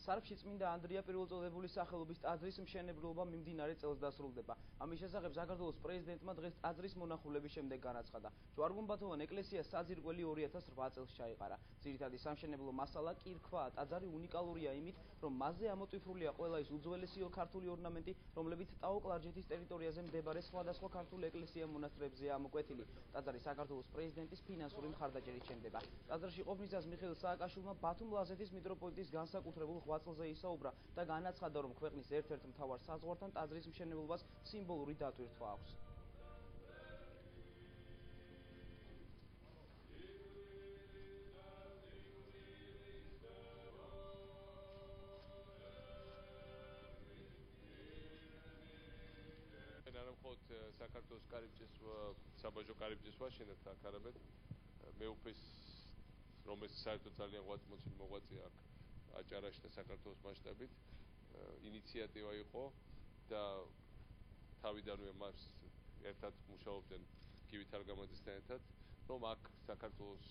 სარფში წმინდა ანდრია პირველწოდებულის სახელობის ტაძრის მშენებლობა მიმდინარე წელს დასრულდება. ამის შესახებ საქართველოს პრეზიდენტმა დღეს ტაძრის მონახულების შემდეგ განაცხადა. ჯვარგუმბათოვან ეკლესიას საძირკველი 2008 წელს ჩაიყარა. ძირითადი სამშენებლო მასალა კირქვაა. ტაძარი უნიკალურია იმით, რომ მასზე ამოტვიფრულია ყველა ის უძველესი ქართული ორნამენტი, რომლებიც ტაო-კლარჯეთის ტერიტორიაზე მდებარე სხვადასხვა ქართულ ეკლესია-მონასტრებზეა ამოკვეთილი. ტაძარი საქართველოს პრეზიდენტის ფინანსური მხარდაჭერით შენდება. ტაძარში ყოფნისას მიხეილ სააკაშვილმა ბათუმ ლაზეთის მიტროპოლიტის განსაკუთრებულ ღვაწლზე ისაუბრა და განაცხადა, რომ ქვეყნის ერთ-ერთ მთავარ საზღვართან ტაძრის მშენებლობას სიმბოლური დატვირთვა აქვს. არა მხოლოდ საქართველოს კარიბჭესვა, საბაჟო კარიბჭესვა შენებთ აქ არამედ მეუფეს, რომელიც საერთოდ ძალიან ღვაწლმოსილი მოღვაწეა აქ აჭარაში და საქართველოს მასშტაბით, ინიციატივა იყო და თავიდანვე მას ერთად მუშაობდნენ გივით არგამაძესთან ერთად, რომ აქ საქართველოს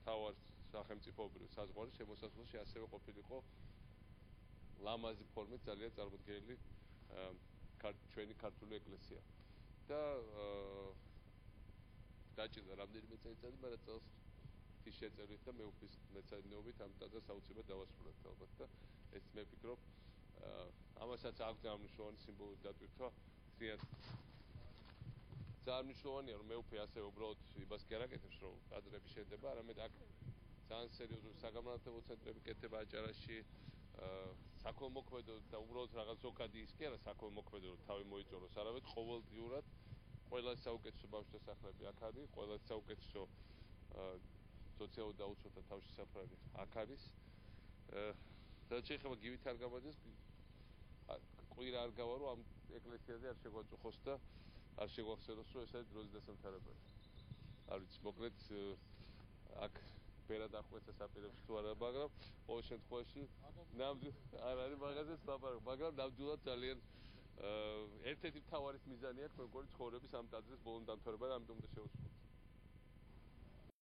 თავარ სახელმწიფოებრივ საზღვარის შემოსასვლელში ასევე ყოფილიყო ლამაზი ფორმით ძალიან წარმოდგენილი ჩვენი ქართული ეკლესია და დაჭირდა რამდენიმე წელიწადი, მაგრამ წელს ღვთის შეწევრით და მეუფის მეცადინეობით ამ ტაძარს აუცილებლად დავასრულებთ ალბათ და ეს მე ვფიქრობ ამასაც აქვს მნიშვნელოვანი სიმბოლური დატვირთვა. ძალიან მნიშვნელოვანია, რომ მეუფე ასევე უბრალოდ იმას კი არ აკეთებს, რომ ტაძრები შენდება, არამედ აქ ძალიან სერიოზული საგანმანათლებლო ცენტრები კეთდება აჭარაში, საქველმოქმედო და უბრალოდ რაღაც ზოგადი ის კი არა საქველმოქმედო რომ თავი მოიწოროს, არამედ ყოველდღიურად ყველა საუკეთესო ბავშვთა სახლები აქ არის, ყველა საუკეთესო სოციალურ დაუცველთა თავშესაფრები აქ არის. რაც შეეხება გივით არგამაძეს, ყვირა არ გავა, რომ ამ ეკლესიაზე არ შეგვაწუხოს და არ შეგვახსენოს, რომ ეს არის დროის დასამთავრებელი. არ ვიცი, მოკლედ აქ ბერად აღკვეცა საპირებში თუ არა, მაგრამ ყოველ შემთხვევაში არ არის მაგაზეც ლაპარაკი, მაგრამ ნამდვილად ძალიან ერთ-ერთი მთავარი მიზანი აქვს მე მგონი ცხოვრების ამ ტაძრის ბოლომდე დამთავრება და ამიტომ უნდა შევუსრულოთ.